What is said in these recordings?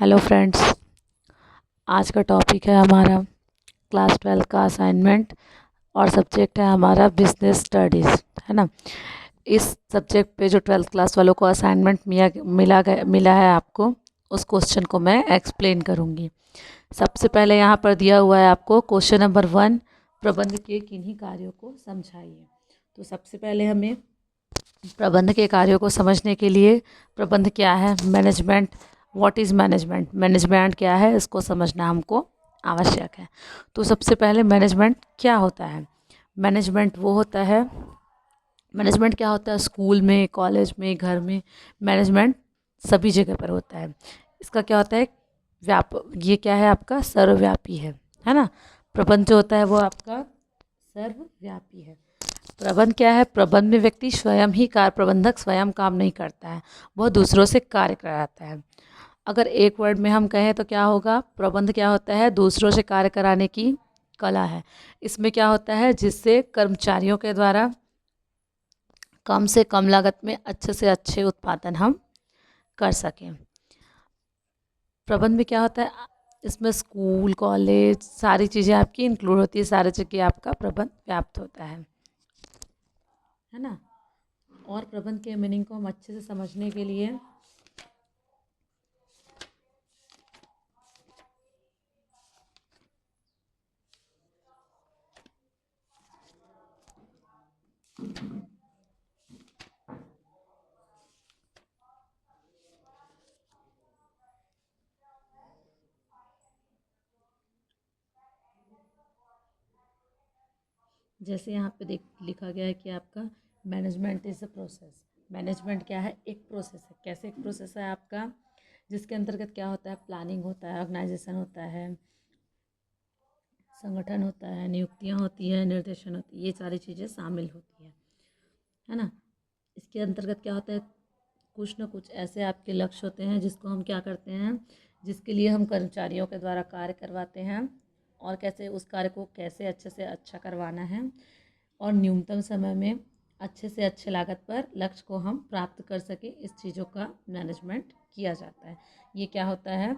Hello friends, आज का topic है हमारा क्लास 12 का असाइनमेंट और सब्जेक्ट है हमारा बिजनेस स्टडीज़, है ना। इस सब्जेक्ट पे जो 12th क्लास वालों को असाइनमेंट मिला है आपको, उस क्वेश्चन को मैं एक्सप्लेन करूँगी। सबसे पहले यहाँ पर दिया हुआ है आपको क्वेश्चन नंबर 1, प्रबंध के किन्हीं कार्यों को समझाइए। तो सबसे पहले हमें प्रबंध के कार्यों को समझने के लिए प्रबंध क्या है, management, what is management, management क्या है, इसको समझना हमको आवश्यक है। तो सबसे पहले मैनेजमेंट क्या होता है। मैनेजमेंट वो होता है, मैनेजमेंट क्या होता है, स्कूल में, कॉलेज में, घर में, मैनेजमेंट सभी जगह पर होता है। इसका क्या होता है, ये क्या है आपका, सर्वव्यापी है ना। प्रबंध जो होता है वो आपका सर्वव्यापी है। प्रबंध क्या है, प्रबंध में व्यक्ति स्वयं ही प्रबंधक स्वयं काम नहीं करता है, वह दूसरों से कार्य कराता है। अगर एक वर्ड में हम कहें तो क्या होगा, प्रबंध क्या होता है, दूसरों से कार्य कराने की कला है। इसमें क्या होता है, जिससे कर्मचारियों के द्वारा कम से कम लागत में अच्छे से अच्छे उत्पादन हम कर सकें। प्रबंध में क्या होता है, इसमें स्कूल, कॉलेज, सारी चीज़ें आपकी इंक्लूड होती है, सारी जगह आपका प्रबंध व्याप्त होता है ना। और प्रबंध के मीनिंग को हम अच्छे से समझने के लिए जैसे यहाँ पे लिखा गया है कि आपका management is a process. Management क्या है, एक प्रोसेस है। कैसे एक प्रोसेस है आपका, जिसके अंतर्गत क्या होता है, प्लानिंग होता है, ऑर्गेनाइजेशन होता है, संगठन होता है, नियुक्तियाँ होती है, निर्देशन होती है, ये सारी चीज़ें शामिल होती है ना। इसके अंतर्गत क्या होता है, कुछ ना कुछ ऐसे आपके लक्ष्य होते हैं जिसको हम क्या करते हैं, जिसके लिए हम कर्मचारियों के द्वारा कार्य करवाते हैं, और कैसे उस कार्य को कैसे अच्छे से अच्छा करवाना है, और न्यूनतम समय में अच्छे से अच्छे लागत पर लक्ष्य को हम प्राप्त कर सकें, इस चीज़ों का मैनेजमेंट किया जाता है। ये क्या होता है,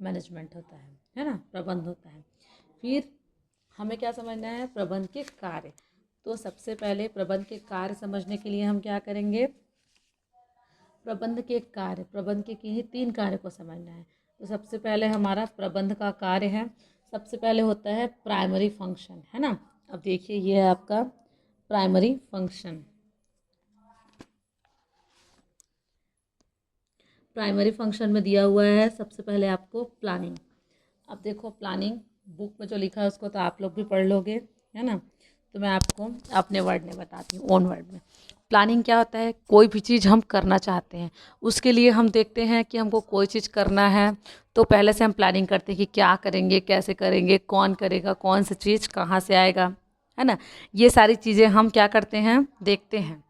मैनेजमेंट होता है ना, प्रबंध होता है। फिर हमें क्या समझना है, प्रबंध के कार्य। तो सबसे पहले प्रबंध के कार्य समझने के लिए हम क्या करेंगे, प्रबंध के कार्य, प्रबंध के किन्हीं 3 कार्य को समझना है। तो सबसे पहले हमारा प्रबंध का कार्य है, सबसे पहले होता है प्राइमरी फंक्शन, है ना। अब देखिए ये है आपका प्राइमरी फंक्शन। प्राइमरी फंक्शन में दिया हुआ है सबसे पहले आपको प्लानिंग। अब देखो प्लानिंग बुक में जो लिखा है उसको तो आप लोग भी पढ़ लोगे, है ना। तो मैं आपको अपने वर्ड में बताती हूँ, ओन वर्ड में। प्लानिंग क्या होता है, कोई भी चीज़ हम करना चाहते हैं, उसके लिए हम देखते हैं कि हमको कोई चीज़ करना है, तो पहले से हम प्लानिंग करते हैं कि क्या करेंगे, कैसे करेंगे, कौन करेगा, कौन सी चीज़ कहाँ से आएगा, है ना। ये सारी चीज़ें हम क्या करते हैं, देखते हैं।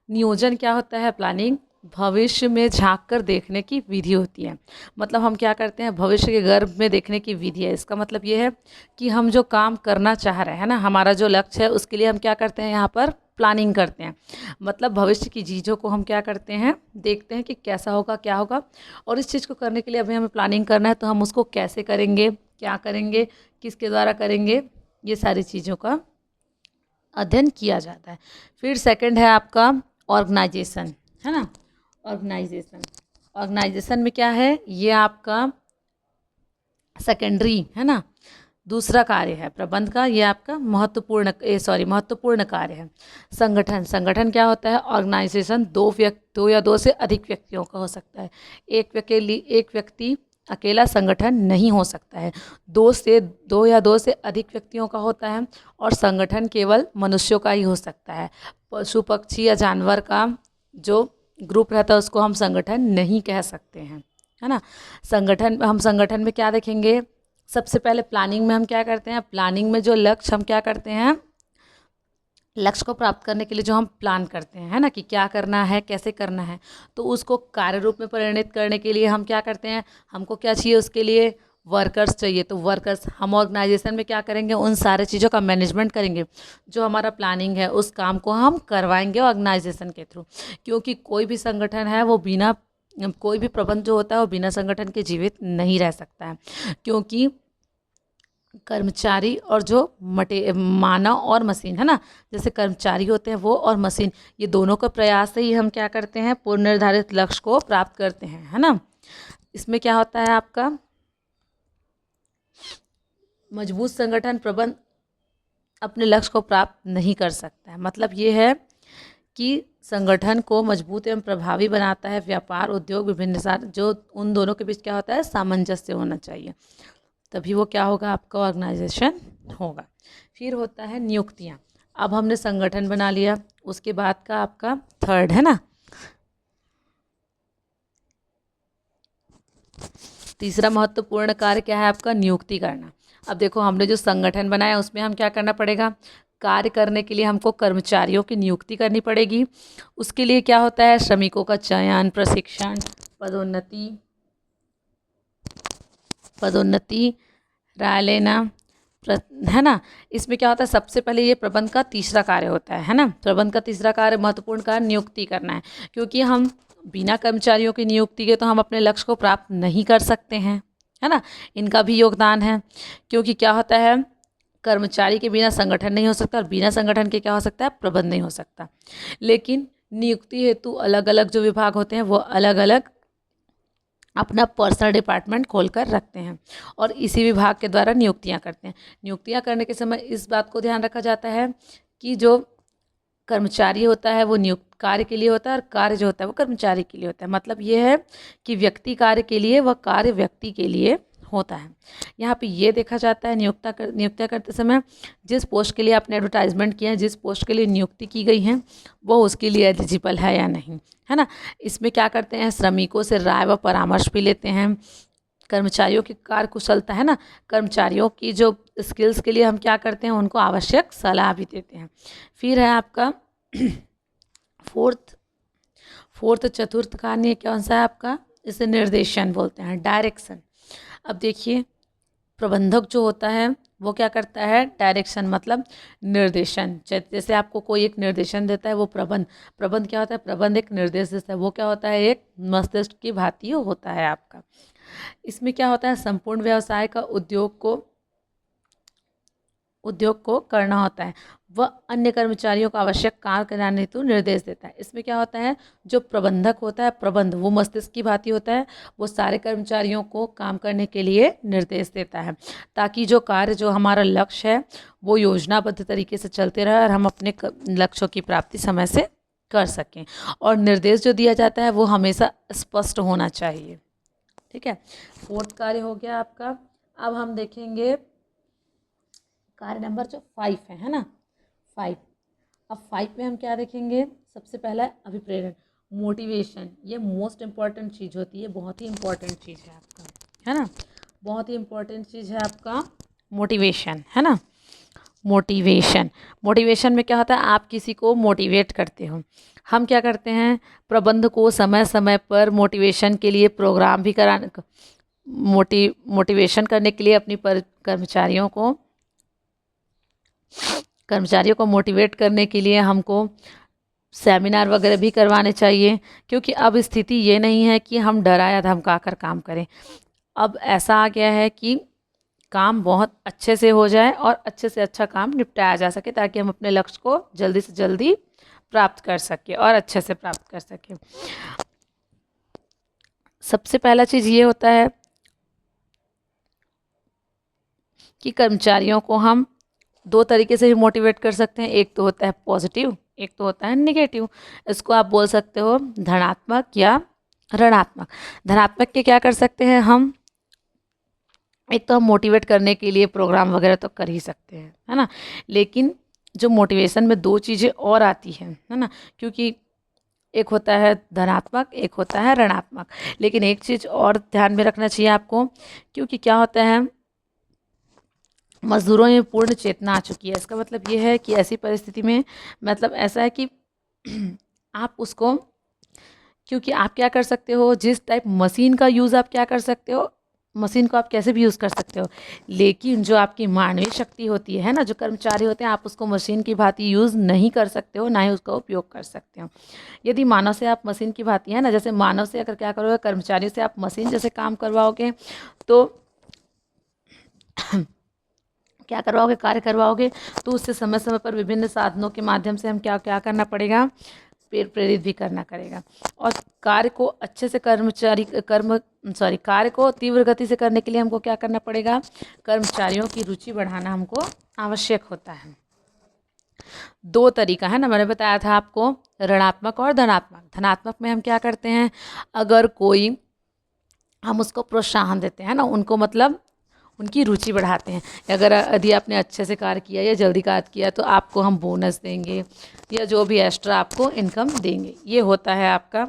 नियोजन क्या होता है, प्लानिंग भविष्य में झांक कर देखने की विधि होती है। मतलब हम क्या करते हैं, भविष्य के गर्भ में देखने की विधि है। इसका मतलब ये है कि हम जो काम करना चाह रहे हैं ना, हमारा जो लक्ष्य है, उसके लिए हम क्या करते हैं, यहाँ पर प्लानिंग करते हैं। मतलब भविष्य की चीज़ों को हम क्या करते हैं, देखते हैं कि कैसा होगा, क्या होगा, और इस चीज़ को करने के लिए अभी हमें प्लानिंग करना है, तो हम उसको कैसे करेंगे, क्या करेंगे, किसके द्वारा करेंगे, ये सारी चीज़ों का अध्ययन किया जाता है। फिर सेकंड है आपका ऑर्गेनाइजेशन, है ना। ऑर्गेनाइजेशन, ऑर्गेनाइजेशन में क्या है, ये आपका सेकेंडरी, है ना, दूसरा कार्य है प्रबंध का। ये आपका महत्वपूर्ण कार्य है। संगठन, संगठन क्या होता है, ऑर्गेनाइजेशन दो या दो से अधिक व्यक्तियों का हो सकता है। एक व्यक्ति अकेला संगठन नहीं हो सकता है। दो से अधिक व्यक्तियों का होता है, और संगठन केवल मनुष्यों का ही हो सकता है। पशु पक्षी या जानवर का जो ग्रुप रहता है उसको हम संगठन नहीं कह सकते हैं, है ना। संगठन में क्या देखेंगे, सबसे पहले प्लानिंग में हम क्या करते हैं, प्लानिंग में जो लक्ष्य हम क्या करते हैं, लक्ष्य को प्राप्त करने के लिए जो हम प्लान करते हैं, है ना, कि क्या करना है, कैसे करना है, तो उसको कार्य रूप में परिणित करने के लिए हम क्या करते हैं, हमको क्या चाहिए, उसके लिए वर्कर्स चाहिए। तो वर्कर्स हम ऑर्गेनाइजेशन में क्या करेंगे, उन सारे चीज़ों का मैनेजमेंट करेंगे। जो हमारा प्लानिंग है उस काम को हम करवाएंगे ऑर्गेनाइजेशन के थ्रू, क्योंकि कोई भी संगठन है वो बिना कोई भी प्रबंध जो होता है वो बिना संगठन के जीवित नहीं रह सकता है, क्योंकि कर्मचारी और जो मानव और मशीन है ना, जैसे कर्मचारी होते हैं वो और मशीन, ये दोनों का प्रयास से ही हम क्या करते हैं, पूर्व निर्धारित लक्ष्य को प्राप्त करते हैं, है ना। इसमें क्या होता है आपका, मजबूत संगठन प्रबंध अपने लक्ष्य को प्राप्त नहीं कर सकता है। मतलब ये है कि संगठन को मजबूत एवं प्रभावी बनाता है व्यापार, उद्योग, विभिन्न साथ, जो उन दोनों के बीच क्या होता है, सामंजस्य होना चाहिए, तभी वो क्या होगा, आपका ऑर्गेनाइजेशन होगा। फिर होता है नियुक्तियाँ। अब हमने संगठन बना लिया, उसके बाद का आपका थर्ड है ना, तीसरा महत्वपूर्ण कार्य क्या है आपका, नियुक्ति करना। अब देखो हमने जो संगठन बनाया उसमें हम क्या करना पड़ेगा, कार्य करने के लिए हमको कर्मचारियों की नियुक्ति करनी पड़ेगी। उसके लिए क्या होता है, श्रमिकों का चयन, प्रशिक्षण, पदोन्नति, राय लेना, है ना। इसमें क्या होता है, सबसे पहले ये प्रबंध का तीसरा कार्य होता है ना। प्रबंध का तीसरा कार्य, महत्वपूर्ण कार्य, नियुक्ति करना है, क्योंकि हम बिना कर्मचारियों की नियुक्ति के तो हम अपने लक्ष्य को प्राप्त नहीं कर सकते हैं, है ना। इनका भी योगदान है, क्योंकि क्या होता है, कर्मचारी के बिना संगठन नहीं हो सकता, और बिना संगठन के क्या हो सकता है, प्रबंध नहीं हो सकता। लेकिन नियुक्ति हेतु अलग अलग जो विभाग होते हैं वो अलग अलग अपना पर्सनल डिपार्टमेंट खोलकर रखते हैं, और इसी विभाग के द्वारा नियुक्तियां करते हैं। नियुक्तियां करने के समय इस बात को ध्यान रखा जाता है कि जो कर्मचारी होता है वो नियुक्त कार्य के लिए होता है, और कार्य जो होता है वो कर्मचारी के लिए होता है। मतलब ये है कि व्यक्ति कार्य के लिए, वह कार्य व्यक्ति के लिए होता है। यहाँ पे ये देखा जाता है नियुक्तियाँ करते समय, जिस पोस्ट के लिए आपने एडवर्टाइजमेंट किया है, जिस पोस्ट के लिए नियुक्ति की गई है, वो उसके लिए एलिजिबल है या नहीं, है ना। इसमें क्या करते हैं, श्रमिकों से राय व परामर्श भी लेते हैं। कर्मचारियों की कार्य कुशलता है ना, कर्मचारियों की जो स्किल्स के लिए हम क्या करते हैं, उनको आवश्यक सलाह भी देते हैं। फिर है आपका फोर्थ चतुर्थ कार्य कौन सा है आपका, इसे निर्देशन बोलते हैं, डायरेक्शन। अब देखिए, प्रबंधक जो होता है वो क्या करता है, डायरेक्शन मतलब निर्देशन। जैसे आपको कोई एक निर्देशन देता है, वो प्रबंध क्या होता है, प्रबंध एक निर्देश देता है, वो क्या होता है, एक मस्तिष्क की भांति होता है आपका। इसमें क्या होता है, संपूर्ण व्यवसाय का उद्योग को करना होता है, वह अन्य कर्मचारियों को आवश्यक कार्य कराने हेतु निर्देश देता है। इसमें क्या होता है, जो प्रबंधक होता है, प्रबंध वो मस्तिष्क की भांति होता है, वो सारे कर्मचारियों को काम करने के लिए निर्देश देता है, ताकि जो कार्य, जो हमारा लक्ष्य है, वो योजनाबद्ध तरीके से चलते रहे और हम अपने लक्ष्यों की प्राप्ति समय से कर सकें। और निर्देश जो दिया जाता है वो हमेशा स्पष्ट होना चाहिए, ठीक है। फोर्थ कार्य हो गया आपका। अब हम देखेंगे कार्य नंबर जो 5 है ना, 5। अब 5 में हम क्या देखेंगे, सबसे पहला अभिप्रेरण, मोटिवेशन। ये मोस्ट इम्पॉर्टेंट चीज़ होती है, बहुत ही इम्पॉर्टेंट चीज़ है आपका, है ना, बहुत ही इम्पॉर्टेंट चीज़ है आपका मोटिवेशन, है ना। मोटिवेशन में क्या होता है, आप किसी को मोटिवेट करते हो। हम क्या करते हैं, प्रबंध को समय समय पर मोटिवेशन के लिए प्रोग्राम भी कराने, मोटिवेशन करने के लिए अपनी कर्मचारियों को मोटिवेट करने के लिए हमको सेमिनार वगैरह भी करवाने चाहिए, क्योंकि अब स्थिति ये नहीं है कि हम डरा या धमका कर काम करें। अब ऐसा आ गया है कि काम बहुत अच्छे से हो जाए और अच्छे से अच्छा काम निपटाया जा सके, ताकि हम अपने लक्ष्य को जल्दी से जल्दी प्राप्त कर सकें और अच्छे से प्राप्त कर सकें। सबसे पहला चीज़ ये होता है कि कर्मचारियों को हम 2 तरीके से भी मोटिवेट कर सकते हैं। एक तो होता है पॉजिटिव, एक तो होता है नेगेटिव। इसको आप बोल सकते हो धनात्मक या ऋणात्मक। धनात्मक के क्या कर सकते हैं हम, एक तो हम मोटिवेट करने के लिए प्रोग्राम वगैरह तो कर ही सकते हैं, है ना। लेकिन जो मोटिवेशन में 2 चीज़ें और आती हैं, है ना, क्योंकि एक होता है धनात्मक, एक होता है ऋणात्मक। लेकिन एक चीज़ और ध्यान में रखना चाहिए आपको, क्योंकि क्या होता है, मजदूरों में पूर्ण चेतना आ चुकी है। इसका मतलब ये है कि ऐसी परिस्थिति में, मतलब ऐसा है कि आप उसको, क्योंकि आप क्या कर सकते हो, जिस टाइप मशीन का यूज़ आप क्या कर सकते हो, मशीन को आप कैसे भी यूज़ कर सकते हो, लेकिन जो आपकी मानवीय शक्ति होती है ना, जो कर्मचारी होते हैं, आप उसको मशीन की भांति यूज़ नहीं कर सकते हो, ना ही उसका उपयोग कर सकते हो। यदि मानव से आप मशीन की भांति है ना, जैसे मानव से अगर क्या करोगे, कर्मचारियों से आप मशीन जैसे काम करवाओगे तो क्या करवाओगे, कार्य करवाओगे, तो उससे समय समय पर विभिन्न साधनों के माध्यम से हम क्या क्या करना पड़ेगा, प्रेरित भी करना करेगा। और कार्य को अच्छे से कार्य को तीव्र गति से करने के लिए हमको क्या करना पड़ेगा, कर्मचारियों की रुचि बढ़ाना हमको आवश्यक होता है। दो तरीका है ना, मैंने बताया था आपको, ऋणात्मक और धनात्मक। धनात्मक में हम क्या करते हैं, अगर कोई हम उसको प्रोत्साहन देते हैं ना, उनको मतलब उनकी रुचि बढ़ाते हैं। अगर यदि आपने अच्छे से कार्य किया या जल्दी कार्य किया तो आपको हम बोनस देंगे या जो भी एक्स्ट्रा आपको इनकम देंगे। ये होता है आपका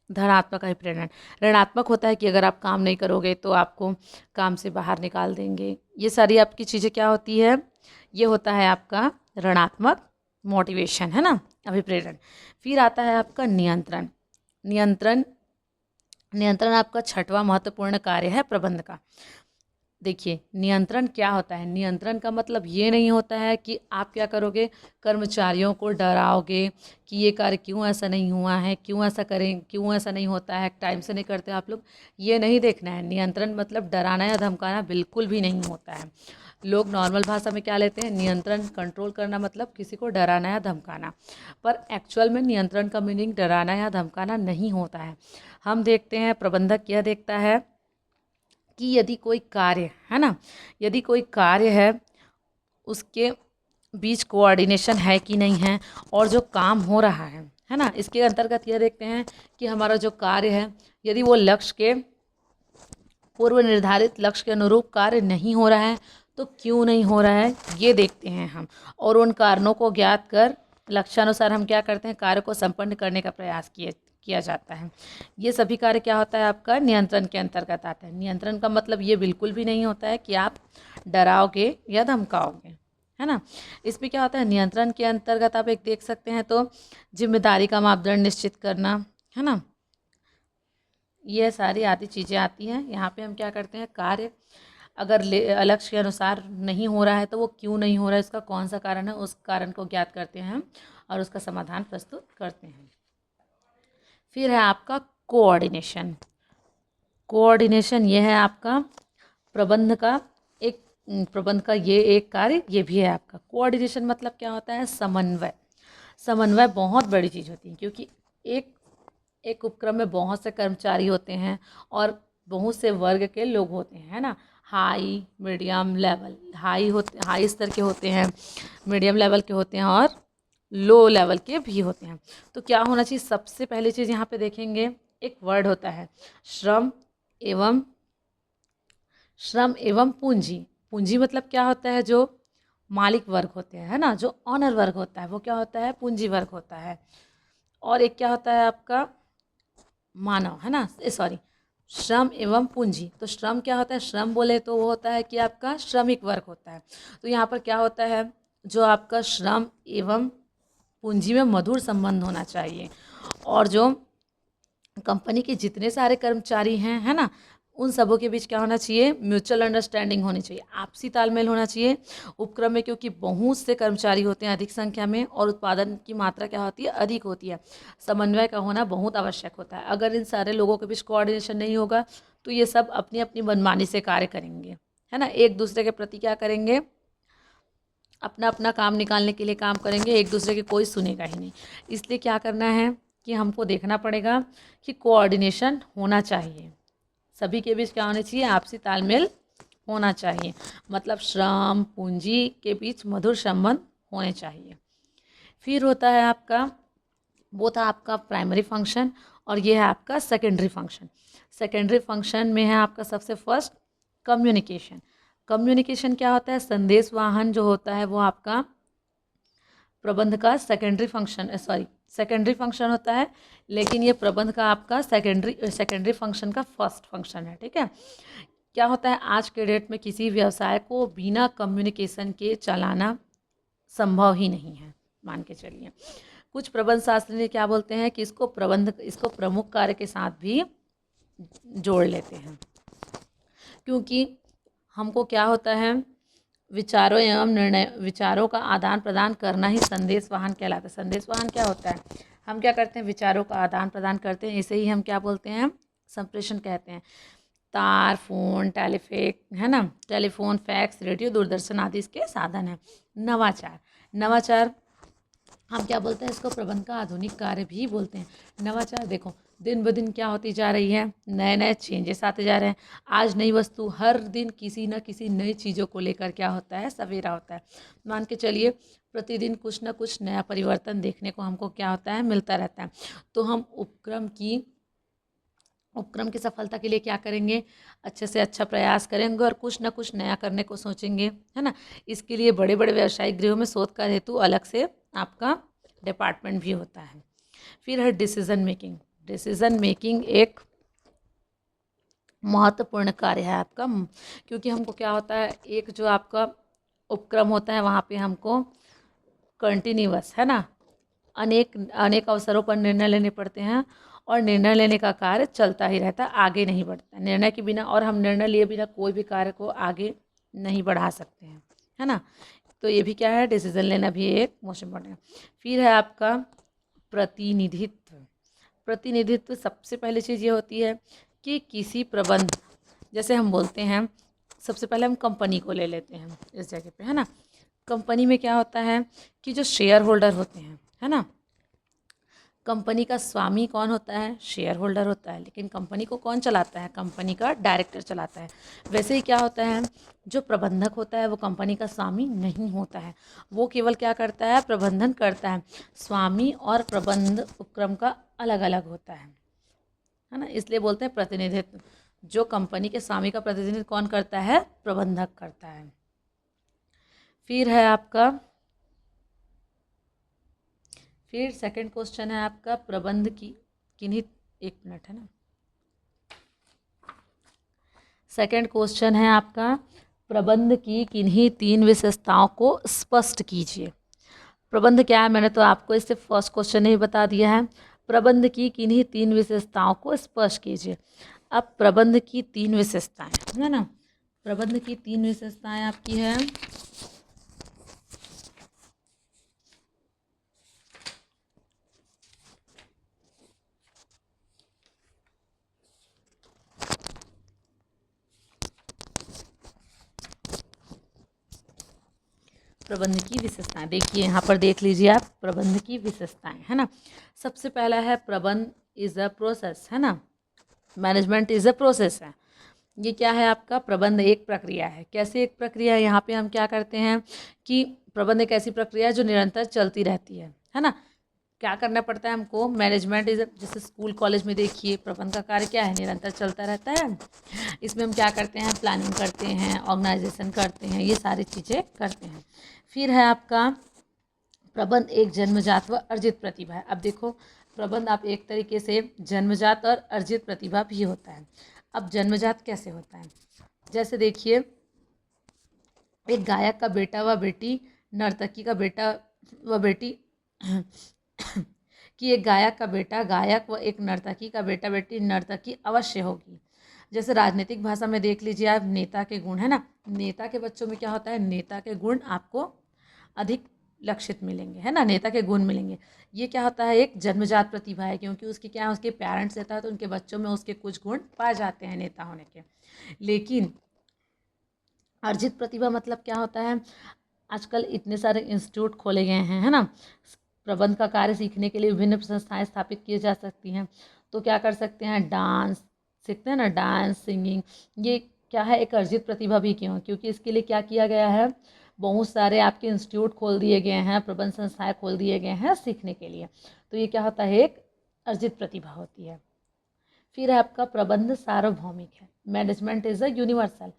धनात्मक अभिप्रेरण। ऋणात्मक होता है कि अगर आप काम नहीं करोगे तो आपको काम से बाहर निकाल देंगे। ये सारी आपकी चीज़ें क्या होती है, ये होता है आपका ऋणात्मक मोटिवेशन, है ना, अभिप्रेरण। फिर आता है आपका नियंत्रण। नियंत्रण नियंत्रण आपका छठवां महत्वपूर्ण कार्य है प्रबंध का। देखिए, नियंत्रण क्या होता है, नियंत्रण का मतलब ये नहीं होता है कि आप क्या करोगे, कर्मचारियों को डराओगे कि ये कार्य क्यों ऐसा नहीं हुआ है, क्यों ऐसा करें, क्यों ऐसा नहीं होता है, टाइम से नहीं करते आप लोग, ये नहीं देखना है। नियंत्रण मतलब डराना या धमकाना बिल्कुल भी नहीं होता है। लोग नॉर्मल भाषा में क्या लेते हैं, नियंत्रण, कंट्रोल करना मतलब किसी को डराना या धमकाना, पर एक्चुअल में नियंत्रण का मीनिंग डराना या धमकाना नहीं होता है। हम देखते हैं, प्रबंधक यह देखता है कि यदि कोई कार्य है ना, यदि कोई कार्य है उसके बीच कोऑर्डिनेशन है कि नहीं है, और जो काम हो रहा है ना, इसके अंतर्गत यह देखते हैं कि हमारा जो कार्य है, यदि वो लक्ष्य के पूर्व निर्धारित लक्ष्य के अनुरूप कार्य नहीं हो रहा है तो क्यों नहीं हो रहा है, ये देखते हैं हम। और उन कारणों को ज्ञात कर लक्ष्यानुसार हम क्या करते हैं, कार्य को संपन्न करने का प्रयास किया जाता है। ये सभी कार्य क्या होता है, आपका नियंत्रण के अंतर्गत आता है। नियंत्रण का मतलब ये बिल्कुल भी नहीं होता है कि आप डराओगे या धमकाओगे, है ना। इसमें क्या होता है, नियंत्रण के अंतर्गत आप एक देख सकते हैं तो जिम्मेदारी का मापदंड निश्चित करना, है ना, ये सारी आदि चीज़ें आती हैं। यहाँ पे हम क्या करते हैं, कार्य अगर लक्ष्य के अनुसार नहीं हो रहा है तो वो क्यों नहीं हो रहा है, इसका कौन सा कारण है, उस कारण को ज्ञात करते हैं हम और उसका समाधान प्रस्तुत करते हैं। फिर है आपका कोऑर्डिनेशन। कोऑर्डिनेशन ये है आपका प्रबंध का ये एक कार्य, ये भी है आपका कोऑर्डिनेशन। मतलब क्या होता है, समन्वय। समन्वय बहुत बड़ी चीज़ होती है, क्योंकि एक उपक्रम में बहुत से कर्मचारी होते हैं और बहुत से वर्ग के लोग होते हैं, है ना। हाई, मीडियम लेवल, हाई स्तर के होते हैं, मीडियम लेवल के होते हैं और लो लेवल के भी होते हैं। तो क्या होना चाहिए, सबसे पहली चीज़ यहाँ पे देखेंगे, एक वर्ड होता है श्रम एवं पूंजी। पूंजी मतलब क्या होता है, जो मालिक वर्ग होते हैं, है ना, जो ऑनर वर्ग होता है वो क्या होता है, पूंजी वर्ग होता है। और एक क्या होता है आपका मानव, है ना, सॉरी, श्रम एवं पूंजी। तो श्रम क्या होता है, श्रम बोले तो वो होता है कि आपका श्रमिक वर्ग होता है। तो यहाँ पर क्या होता है, जो आपका श्रम एवं पूंजी में मधुर संबंध होना चाहिए। और जो कंपनी के जितने सारे कर्मचारी हैं, है ना, उन सबों के बीच क्या होना चाहिए, म्यूचुअल अंडरस्टैंडिंग होनी चाहिए, आपसी तालमेल होना चाहिए उपक्रम में, क्योंकि बहुत से कर्मचारी होते हैं अधिक संख्या में और उत्पादन की मात्रा क्या होती है, अधिक होती है। समन्वय का होना बहुत आवश्यक होता है। अगर इन सारे लोगों के बीच कोऑर्डिनेशन नहीं होगा तो ये सब अपनी अपनी मनमानी से कार्य करेंगे, है ना, एक दूसरे के प्रति क्या करेंगे, अपना अपना काम निकालने के लिए काम करेंगे, एक दूसरे के कोई सुनेगा ही नहीं। इसलिए क्या करना है कि हमको देखना पड़ेगा कि कोऑर्डिनेशन होना चाहिए, सभी के बीच क्या होना चाहिए, आपसी तालमेल होना चाहिए। मतलब श्रम पूंजी के बीच मधुर संबंध होने चाहिए। फिर होता है आपका, वो था आपका प्राइमरी फंक्शन और ये है आपका सेकेंडरी फंक्शन। सेकेंडरी फंक्शन में है आपका सबसे फर्स्ट कम्युनिकेशन। कम्युनिकेशन क्या होता है, संदेश वाहन जो होता है वो आपका प्रबंध का सेकेंडरी फंक्शन होता है, लेकिन ये प्रबंध का आपका सेकेंडरी फंक्शन का फर्स्ट फंक्शन है, ठीक है। क्या होता है, आज के डेट में किसी व्यवसाय को बिना कम्युनिकेशन के चलाना संभव ही नहीं है, मान के चलिए। कुछ प्रबंध शास्त्री क्या बोलते हैं कि इसको प्रमुख कार्य के साथ भी जोड़ लेते हैं। क्योंकि हमको क्या होता है, विचारों का आदान प्रदान करना ही संदेश वाहन कहलाता है। संदेश वाहन क्या होता है, हम क्या करते हैं, विचारों का आदान प्रदान करते हैं, इसे ही हम क्या बोलते हैं, संप्रेषण कहते हैं। तार, फोन, है ना, टेलीफोन, फैक्स, रेडियो, दूरदर्शन आदि इसके साधन हैं। नवाचार हम क्या बोलते हैं, इसको प्रबंध का आधुनिक कार्य भी बोलते हैं। नवाचार देखो दिन ब दिन क्या होती जा रही है, नए नए चेंजेस आते जा रहे हैं। आज नई वस्तु, हर दिन किसी न किसी नई चीज़ों को लेकर क्या होता है, सवेरा होता है। मान के चलिए प्रतिदिन कुछ न कुछ नया परिवर्तन देखने को हमको क्या होता है, मिलता रहता है। तो हम उपक्रम की सफलता के लिए क्या करेंगे, अच्छे से अच्छा प्रयास करेंगे और कुछ ना कुछ नया करने को सोचेंगे, है ना। इसके लिए बड़े बड़े व्यावसायिक गृहों में शोध कार्य हेतु अलग से आपका डिपार्टमेंट भी होता है। फिर है डिसीजन मेकिंग एक महत्वपूर्ण कार्य है आपका, क्योंकि हमको क्या होता है, एक जो आपका उपक्रम होता है वहाँ पे हमको कंटिन्यूअस, है ना, अनेक अनेक अवसरों पर निर्णय लेने पड़ते हैं और निर्णय लेने का कार्य चलता ही रहता है, आगे नहीं बढ़ता निर्णय के बिना, और हम निर्णय लिए बिना कोई भी कार्य को आगे नहीं बढ़ा सकते हैं, है ना। तो ये भी क्या है, डिसीजन लेना भी एक मोस्ट इम्पॉर्टेंट है। फिर है आपका प्रतिनिधित्व सबसे पहली चीज़ ये होती है कि किसी प्रबंध, जैसे हम बोलते हैं, सबसे पहले हम कंपनी को ले लेते हैं इस जगह पे, है ना। कंपनी में क्या होता है कि जो शेयर होल्डर होते हैं, है ना, कंपनी का स्वामी कौन होता है, शेयर होल्डर होता है, लेकिन कंपनी को कौन चलाता है, कंपनी का डायरेक्टर चलाता है। वैसे ही क्या होता है, जो प्रबंधक होता है वो कंपनी का स्वामी नहीं होता है, वो केवल क्या करता है, प्रबंधन करता है। स्वामी और प्रबंध उपक्रम का अलग अलग होता है ना, इसलिए बोलते हैं प्रतिनिधित्व। जो कंपनी के स्वामी का प्रतिनिधित्व कौन करता है, प्रबंधक करता है। फिर सेकंड क्वेश्चन है आपका, प्रबंध की किन्हीं, एक मिनट, है ना, सेकंड क्वेश्चन है आपका, प्रबंध की किन्हीं 3 विशेषताओं को स्पष्ट कीजिए। प्रबंध क्या है, मैंने तो आपको इससे फर्स्ट क्वेश्चन ही बता दिया है। प्रबंध की किन्हीं 3 विशेषताओं को स्पष्ट कीजिए। अब प्रबंध की 3 विशेषताएं, है ना, प्रबंध की 3 विशेषताएं आपकी है, प्रबंध की विशेषताएं देखिए, यहाँ पर देख लीजिए आप, प्रबंध की विशेषताएं, है ना। सबसे पहला है प्रबंध इज अ प्रोसेस, है ना, मैनेजमेंट इज अ प्रोसेस है। ये क्या है आपका, प्रबंध एक प्रक्रिया है। कैसे एक प्रक्रिया है, यहाँ पे हम क्या करते हैं कि प्रबंध एक ऐसी प्रक्रिया है जो निरंतर चलती रहती है ना। क्या करना पड़ता है हमको, मैनेजमेंट इज, जैसे स्कूल कॉलेज में देखिए प्रबंध का कार्य क्या है, निरंतर चलता रहता है। इसमें हम क्या करते हैं, प्लानिंग करते हैं, ऑर्गेनाइजेशन करते हैं, ये सारी चीज़ें करते हैं। फिर है आपका प्रबंध एक जन्मजात व अर्जित प्रतिभा है। अब देखो, प्रबंध आप एक तरीके से जन्मजात और अर्जित प्रतिभा भी होता है। अब जन्मजात कैसे होता है, जैसे देखिए, एक गायक का बेटा व बेटी, नर्तकी का बेटा व बेटी कि एक गायक का बेटा गायक व एक नर्तकी का बेटा बेटी नर्तकी अवश्य होगी। जैसे राजनीतिक भाषा में देख लीजिए आप, नेता के गुण, है ना, नेता के बच्चों में क्या होता है, नेता के गुण आपको अधिक लक्षित मिलेंगे, है ना, नेता के गुण मिलेंगे। ये क्या होता है, एक जन्मजात प्रतिभा है, क्योंकि उसके क्या है, उसके पेरेंट्स रहता है तो उनके बच्चों में उसके कुछ गुण पाए जाते हैं नेता होने के। लेकिन अर्जित प्रतिभा मतलब क्या होता है, आजकल इतने सारे इंस्टीट्यूट खोले गए हैं, है ना, प्रबंध का कार्य सीखने के लिए विभिन्न संस्थाएं स्थापित की जा सकती हैं। तो क्या कर सकते हैं, डांस सीखते हैं ना, डांस, सिंगिंग, ये क्या है, एक अर्जित प्रतिभा भी क्यों, क्योंकि इसके लिए क्या किया गया है, बहुत सारे आपके इंस्टीट्यूट खोल दिए गए हैं, प्रबंध संस्थाएं खोल दिए गए हैं सीखने के लिए। तो ये क्या होता है, एक अर्जित प्रतिभा होती है। फिर है आपका प्रबंध सार्वभौमिक है, मैनेजमेंट इज अ यूनिवर्सल।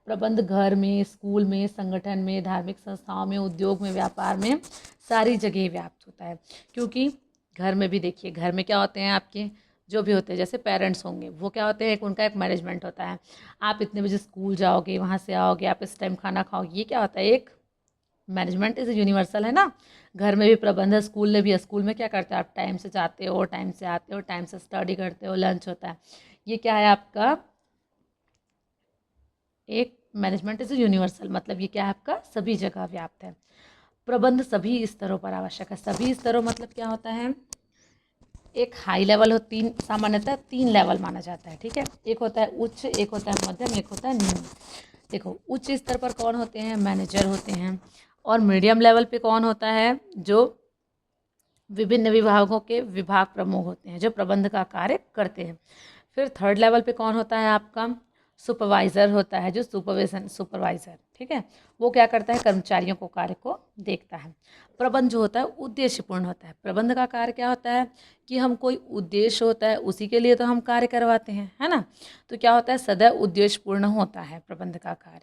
प्रबंध घर में, स्कूल में, संगठन में, धार्मिक संस्थाओं में, उद्योग में, व्यापार में, सारी जगह व्याप्त होता है। क्योंकि घर में भी देखिए, घर में क्या होते हैं आपके, जो भी होते हैं, जैसे पेरेंट्स होंगे, वो क्या होते हैं, उनका एक मैनेजमेंट होता है। आप इतने बजे स्कूल जाओगे, वहाँ से आओगे, आप इस टाइम खाना खाओगे, ये क्या होता है, एक मैनेजमेंट इज यूनिवर्सल, है ना। घर में भी प्रबंध है, स्कूल में भी है। स्कूल में क्या करते हो आप, टाइम से जाते हो, टाइम से आते हो, टाइम से स्टडी करते हो, लंच होता है, ये क्या है आपका एक मैनेजमेंट इज यूनिवर्सल, मतलब ये क्या है आपका सभी जगह व्याप्त है। प्रबंध सभी स्तरों पर आवश्यक है। सभी स्तरों मतलब क्या होता है, एक हाई लेवल हो, तीन सामान्यतः तीन लेवल माना जाता है, ठीक है। एक होता है उच्च, एक होता है मध्यम, एक होता है निम्न। देखो उच्च स्तर पर कौन होते हैं, मैनेजर होते हैं। और मीडियम लेवल पे कौन होता है, जो विभिन्न विभागों के विभाग प्रमुख होते हैं, जो प्रबंध का कार्य करते हैं। फिर थर्ड लेवल पे कौन होता है आपका, सुपरवाइज़र होता है, जो सुपरविजन सुपरवाइज़र, ठीक है। वो क्या करता है, कर्मचारियों को कार्य को देखता है। प्रबंध जो होता है उद्देश्यपूर्ण होता है। प्रबंध का कार्य क्या होता है कि हम कोई उद्देश्य होता है उसी के लिए तो हम कार्य करवाते हैं, है ना। तो क्या होता है, सदैव उद्देश्यपूर्ण होता है प्रबंध का कार्य।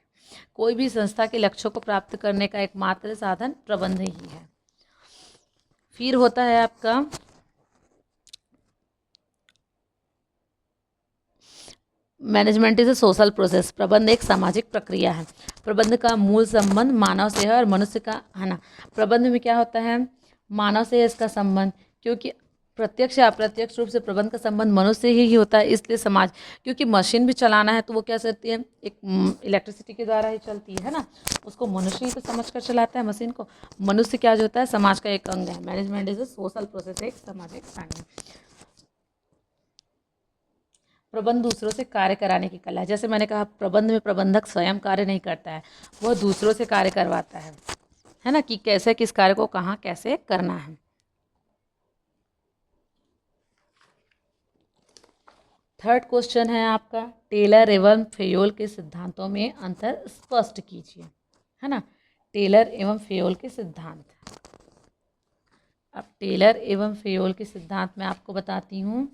कोई भी संस्था के लक्ष्यों को प्राप्त करने का एकमात्र साधन प्रबंध ही है। फिर होता है आपका management is a social process. प्रबंध एक सामाजिक प्रक्रिया है। प्रबंध का मूल संबंध मानव से है और मनुष्य का, है ना। प्रबंध में क्या होता है, मानव से है इसका संबंध, क्योंकि प्रत्यक्ष या अप्रत्यक्ष रूप से प्रबंध का संबंध मनुष्य से ही होता है। इसलिए समाज, क्योंकि मशीन भी चलाना है तो वो क्या करती है, एक इलेक्ट्रिसिटी के द्वारा ही चलती है ना। उसको मनुष्य ही तो समझ कर चलाता है मशीन को। मनुष्य क्या जो होता है, समाज का एक अंग है। Management is a social process, एक सामाजिक कार्य। प्रबंध दूसरों से कार्य कराने की कला है। जैसे मैंने कहा, प्रबंध में प्रबंधक स्वयं कार्य नहीं करता है, वह दूसरों से कार्य करवाता है ना, कि कैसे किस कार्य को कहाँ कैसे करना है। थर्ड क्वेश्चन है आपका, टेलर एवं फेयोल के सिद्धांतों में अंतर स्पष्ट कीजिए, है ना। टेलर एवं फेयोल के सिद्धांत। अब टेलर एवं फेयोल के सिद्धांत मैं आपको बताती हूँ।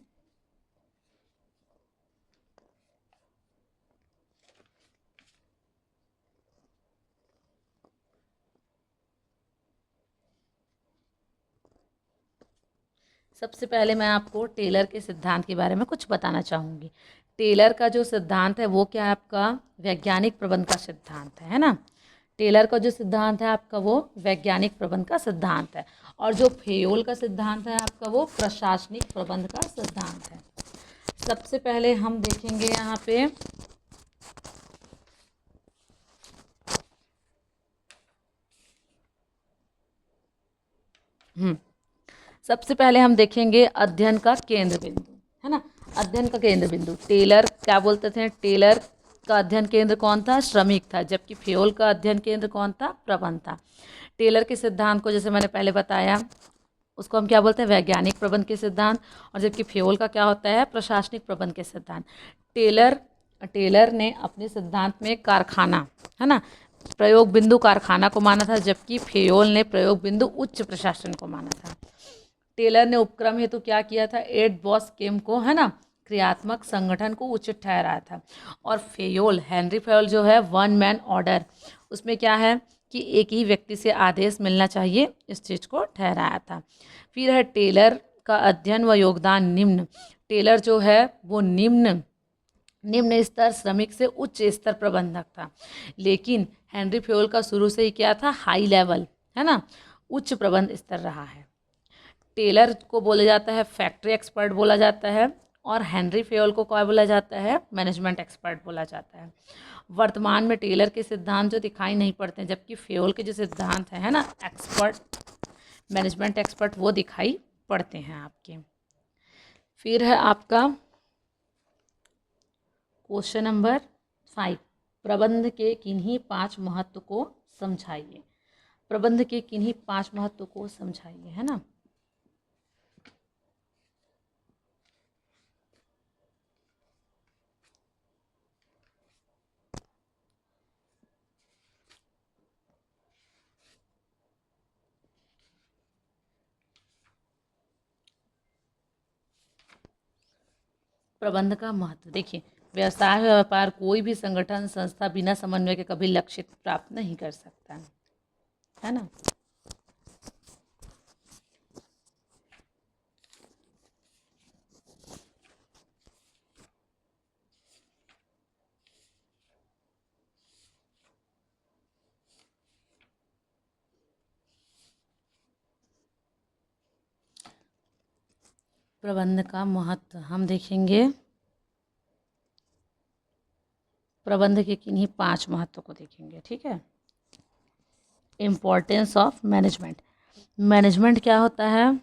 सबसे पहले मैं आपको टेलर के सिद्धांत के बारे में कुछ बताना चाहूँगी। टेलर का जो सिद्धांत है वो क्या है आपका, वैज्ञानिक प्रबंध का सिद्धांत है ना। टेलर का जो सिद्धांत है आपका वो वैज्ञानिक प्रबंध का सिद्धांत है। और जो फेयोल का सिद्धांत है आपका वो प्रशासनिक प्रबंध का सिद्धांत है। सबसे पहले हम देखेंगे यहाँ पे सबसे पहले हम देखेंगे अध्ययन का केंद्र बिंदु, है ना। अध्ययन का केंद्र बिंदु, टेलर क्या बोलते थे, टेलर का अध्ययन केंद्र कौन था, श्रमिक था। जबकि फेयोल का अध्ययन केंद्र कौन था, प्रबंध था। टेलर के सिद्धांत को जैसे मैंने पहले बताया, उसको हम क्या बोलते हैं, वैज्ञानिक प्रबंध के सिद्धांत। और जबकि फेयोल का क्या होता है, प्रशासनिक प्रबंध के सिद्धांत। टेलर टेलर ने अपने सिद्धांत में कारखाना, है ना, प्रयोग बिंदु कारखाना को माना था, जबकि फेयोल ने प्रयोग बिंदु उच्च प्रशासन को माना था। टेलर ने उपक्रम हेतु क्या किया था, एड बॉस केम को, है ना, क्रियात्मक संगठन को उचित ठहराया था। और फेयोल, हेनरी फेयोल जो है, वन मैन ऑर्डर, उसमें क्या है कि एक ही व्यक्ति से आदेश मिलना चाहिए, इस चीज़ को ठहराया था। फिर है टेलर का अध्ययन व योगदान निम्न। टेलर जो है वो निम्न निम्न स्तर श्रमिक से उच्च स्तर प्रबंधक था। लेकिन हेनरी फेयोल का शुरू से ही क्या था, हाई लेवल, है ना, उच्च प्रबंध स्तर रहा है। टेलर को बोला जाता है फैक्ट्री एक्सपर्ट बोला जाता है, और हेनरी फेयोल को क्या बोला जाता है, मैनेजमेंट एक्सपर्ट बोला जाता है। वर्तमान में टेलर के सिद्धांत जो दिखाई नहीं पड़ते हैं, जबकि फेयोल के जो सिद्धांत है ना, एक्सपर्ट, मैनेजमेंट एक्सपर्ट, वो दिखाई पड़ते हैं आपके। फिर है आपका क्वेश्चन नंबर 5, प्रबंध के किन्हीं 5 महत्व को समझाइए। प्रबंध के किन्हीं 5 महत्व को समझाइए, है ना। प्रबंध का महत्व देखिए, व्यवसाय व्यापार कोई भी संगठन संस्था बिना समन्वय के कभी लक्ष्य प्राप्त नहीं कर सकता, है ना। प्रबंध का महत्व हम देखेंगे, प्रबंध के किन्हीं 5 महत्व को देखेंगे। ठीक है। Importance of management. मैनेजमेंट क्या होता है?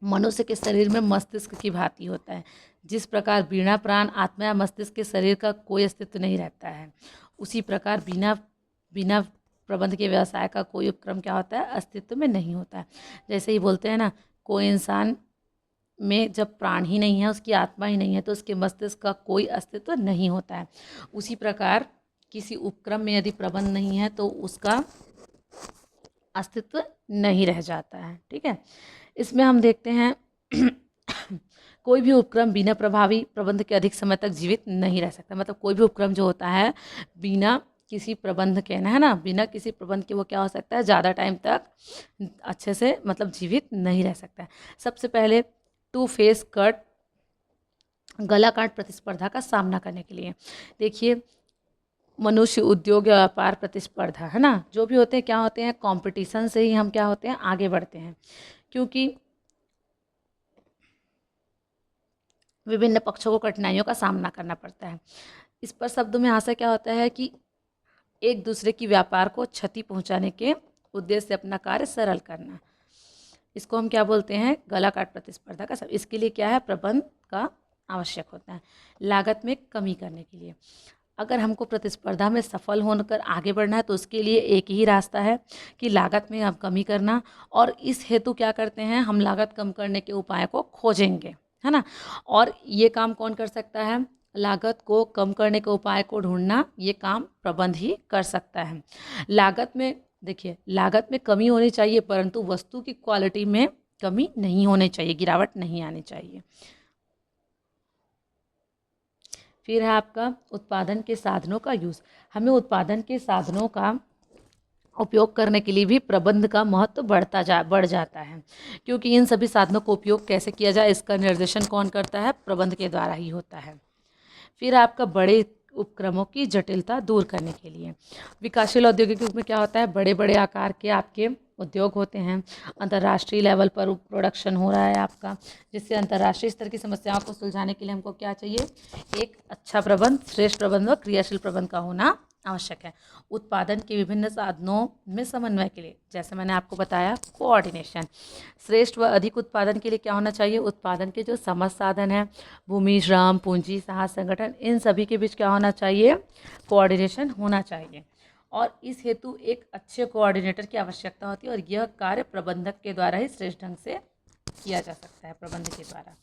मनुष्य के शरीर में मस्तिष्क की भांति होता है। जिस प्रकार बिना प्राण आत्मा या मस्तिष्क के शरीर का कोई अस्तित्व नहीं रहता है, उसी प्रकार बिना बिना प्रबंध के व्यवसाय का कोई उपक्रम क्या होता है? अस्तित्व में नहीं होता है। जैसे ही बोलते हैं ना, कोई इंसान में जब प्राण ही नहीं है, उसकी आत्मा ही नहीं है, तो उसके मस्तिष्क का कोई अस्तित्व नहीं होता है। उसी प्रकार किसी उपक्रम में यदि प्रबंध नहीं है तो उसका अस्तित्व नहीं रह जाता है। ठीक है। इसमें हम देखते हैं कोई भी उपक्रम बिना प्रभावी प्रबंध के अधिक समय तक जीवित नहीं रह सकता। मतलब कोई भी उपक्रम जो होता है बिना किसी प्रबंध के, है ना, बिना किसी प्रबंध के वो क्या हो सकता है? ज़्यादा टाइम तक अच्छे से मतलब जीवित नहीं रह सकता है। सबसे पहले टू फेस कट, गला काट प्रतिस्पर्धा का सामना करने के लिए देखिए, मनुष्य, उद्योग या व्यापार, प्रतिस्पर्धा, है ना, जो भी होते हैं क्या होते हैं? कंपटीशन से ही हम क्या होते हैं? आगे बढ़ते हैं। क्योंकि विभिन्न पक्षों को कठिनाइयों का सामना करना पड़ता है। इस पर शब्दों में आशा क्या होता है कि एक दूसरे की व्यापार को क्षति पहुंचाने के उद्देश्य से अपना कार्य सरल करना। इसको हम क्या बोलते हैं? गला काट प्रतिस्पर्धा का सब। इसके लिए क्या है? प्रबंध का आवश्यक होता है। लागत में कमी करने के लिए, अगर हमको प्रतिस्पर्धा में सफल होकर आगे बढ़ना है तो उसके लिए एक ही रास्ता है कि लागत में हम कमी करना। और इस हेतु क्या करते हैं? हम लागत कम करने के उपाय को खोजेंगे, है ना। और ये काम कौन कर सकता है? लागत को कम करने के उपाय को ढूंढना, ये काम प्रबंध ही कर सकता है। लागत में देखिए, लागत में कमी होनी चाहिए परंतु वस्तु की क्वालिटी में कमी नहीं होनी चाहिए, गिरावट नहीं आनी चाहिए। फिर है आपका उत्पादन के साधनों का यूज़। हमें उत्पादन के साधनों का उपयोग करने के लिए भी प्रबंध का महत्व बढ़ जाता है, क्योंकि इन सभी साधनों का उपयोग कैसे किया जाए इसका निर्देशन कौन करता है? प्रबंध के द्वारा ही होता है। फिर आपका बड़े उपक्रमों की जटिलता दूर करने के लिए, विकासशील औद्योगिक युग में क्या होता है? बड़े बड़े आकार के आपके उद्योग होते हैं, अंतर्राष्ट्रीय लेवल पर प्रोडक्शन हो रहा है आपका, जिससे अंतर्राष्ट्रीय स्तर की समस्याओं को सुलझाने के लिए हमको क्या चाहिए? एक अच्छा प्रबंध, श्रेष्ठ प्रबंध व क्रियाशील प्रबंध का होना आवश्यक है। उत्पादन के विभिन्न साधनों में समन्वय के लिए, जैसे मैंने आपको बताया, कोऑर्डिनेशन। श्रेष्ठ व अधिक उत्पादन के लिए क्या होना चाहिए? उत्पादन के जो समस्त साधन हैं, भूमि, श्रम, पूंजी, साहस, संगठन, इन सभी के बीच क्या होना चाहिए? कोऑर्डिनेशन होना चाहिए। और इस हेतु एक अच्छे कोऑर्डिनेटर की आवश्यकता होती है और यह कार्य प्रबंधक के द्वारा ही श्रेष्ठ ढंग से किया जा सकता है, प्रबंध के द्वारा।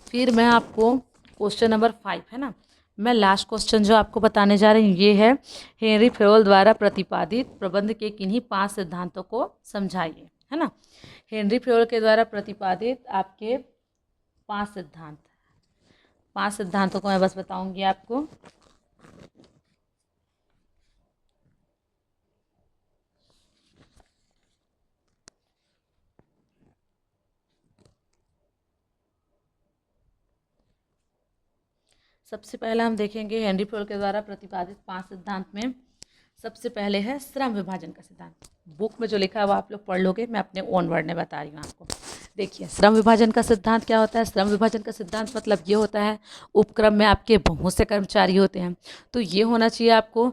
फिर मैं आपको क्वेश्चन नंबर 5 है ना, मैं लास्ट क्वेश्चन जो आपको बताने जा रही हूँ ये है, हेनरी फेरोल द्वारा प्रतिपादित प्रबंध के किन्हीं 5 सिद्धांतों को समझाइए, है ना। हेनरी फेरोल के द्वारा प्रतिपादित आपके 5 सिद्धांत, 5 सिद्धांतों को मैं बस बताऊंगी आपको। सबसे पहला हम देखेंगे हेनरी फेरोल के द्वारा प्रतिपादित 5 सिद्धांत में सबसे पहले है श्रम विभाजन का सिद्धांत। बुक में जो लिखा है वो आप लोग पढ़ लोगे, मैं अपने ओन वर्ड में बता रही हूँ आपको। देखिए, श्रम विभाजन का सिद्धांत क्या होता है? श्रम विभाजन का सिद्धांत मतलब ये होता है, उपक्रम में आपके बहुत से कर्मचारी होते हैं, तो ये होना चाहिए आपको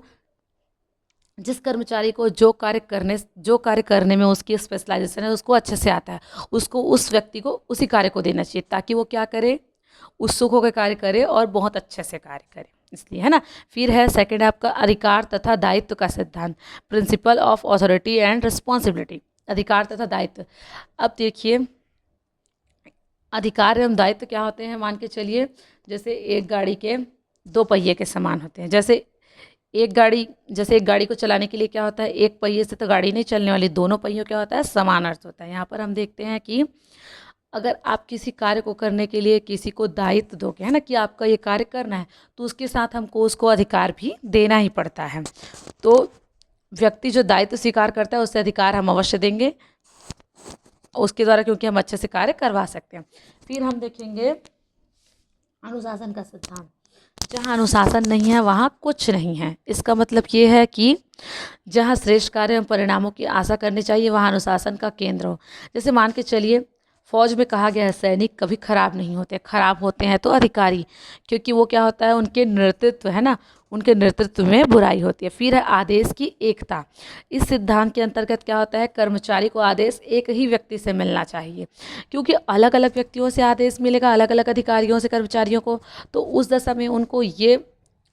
जिस कर्मचारी को जो कार्य करने में उसकी स्पेशलाइजेशन है उसको अच्छे से आता है, उसको, उस व्यक्ति को उसी कार्य को देना चाहिए ताकि वो क्या करे? उत्सुक होकर कार्य करे और बहुत अच्छे से कार्य करे, इसलिए, है ना। फिर है सेकंड आपका अधिकार तथा दायित्व का सिद्धांत, principle of authority and responsibility. अधिकार तथा दायित्व, अब देखिए अधिकार एवं दायित्व क्या होते हैं? मान के चलिए जैसे एक गाड़ी के 2 पहिए के समान होते हैं। जैसे एक गाड़ी को चलाने के लिए क्या होता है? एक पहिए से तो गाड़ी नहीं चलने वाली, दोनों पहियों क्या होता है? समान अर्थ होता है। यहाँ पर हम देखते हैं कि अगर आप किसी कार्य को करने के लिए किसी को दायित्व दोगे, है ना, कि आपका ये कार्य करना है, तो उसके साथ हमको उसको अधिकार भी देना ही पड़ता है। तो व्यक्ति जो दायित्व स्वीकार करता है उससे अधिकार हम अवश्य देंगे उसके द्वारा, क्योंकि हम अच्छे से कार्य करवा सकते हैं। फिर हम देखेंगे अनुशासन का सिद्धांत। जहाँ अनुशासन नहीं है वहाँ कुछ नहीं है। इसका मतलब ये है कि जहाँ श्रेष्ठ कार्य एवं परिणामों की आशा करनी चाहिए वहाँ अनुशासन का केंद्र हो। जैसे मान के चलिए फौज में कहा गया है सैनिक कभी खराब नहीं होते, खराब होते हैं तो अधिकारी, क्योंकि वो क्या होता है, उनके नेतृत्व है ना, उनके नेतृत्व में बुराई होती है। फिर है आदेश की एकता। इस सिद्धांत के अंतर्गत क्या होता है, कर्मचारी को आदेश एक ही व्यक्ति से मिलना चाहिए, क्योंकि अलग अलग व्यक्तियों से आदेश मिलेगा, अलग अलग अधिकारियों से कर्मचारियों को, तो उस दशा में उनको ये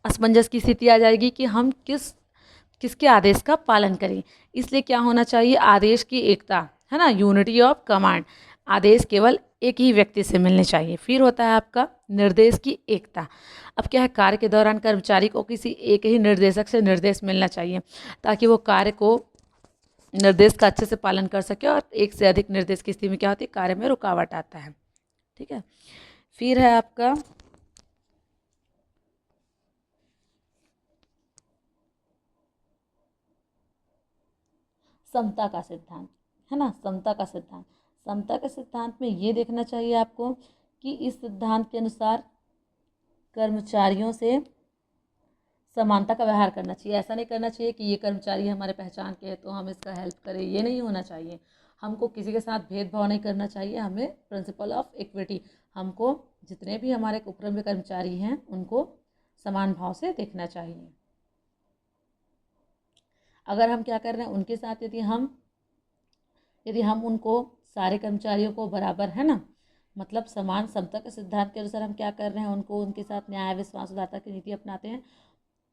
असमंजस की स्थिति आ जाएगी कि हम किसके आदेश का पालन करें। इसलिए क्या होना चाहिए, आदेश की एकता, है ना, यूनिटी ऑफ कमांड। आदेश केवल एक ही व्यक्ति से मिलने चाहिए। फिर होता है आपका निर्देश की एकता। अब क्या है, कार्य के दौरान कर्मचारी को किसी एक ही निर्देशक से निर्देश मिलना चाहिए, ताकि वो कार्य को, निर्देश का अच्छे से पालन कर सके, और एक से अधिक निर्देश की स्थिति में क्या होती है, कार्य में रुकावट आता है। ठीक है। फिर है आपका समता का सिद्धांत, है ना, समता का सिद्धांत। समता के सिद्धांत में ये देखना चाहिए आपको कि इस सिद्धांत के अनुसार कर्मचारियों से समानता का व्यवहार करना चाहिए। ऐसा नहीं करना चाहिए कि ये कर्मचारी हमारे पहचान के हैं तो हम इसका हेल्प करें, ये नहीं होना चाहिए। हमको किसी के साथ भेदभाव नहीं करना चाहिए। हमें प्रिंसिपल ऑफ इक्विटी, हमको जितने भी हमारे ऊपर में कर्मचारी हैं उनको समान भाव से देखना चाहिए। अगर हम क्या कर रहे हैं उनके साथ, यदि हम उनको सारे कर्मचारियों को बराबर, है ना, मतलब समान समता के सिद्धांत के अनुसार हम क्या कर रहे हैं, उनको उनके साथ न्याय विश्वास उदारता की नीति अपनाते हैं,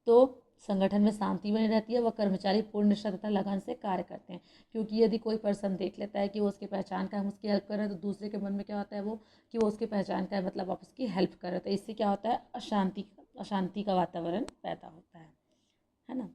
तो संगठन में शांति बनी रहती है। वह कर्मचारी पूर्ण निष्ठा तथा लगन से कार्य करते हैं, क्योंकि यदि कोई पर्सन देख लेता है कि वो उसकी पहचान का, हम उसकी हेल्प कर रहे हैं, तो दूसरे के मन में क्या होता है, वो कि वो उसकी पहचान का है, मतलब आप उसकी हेल्प कर रहे हो, तो इससे क्या होता है, अशांति का वातावरण पैदा होता है ना।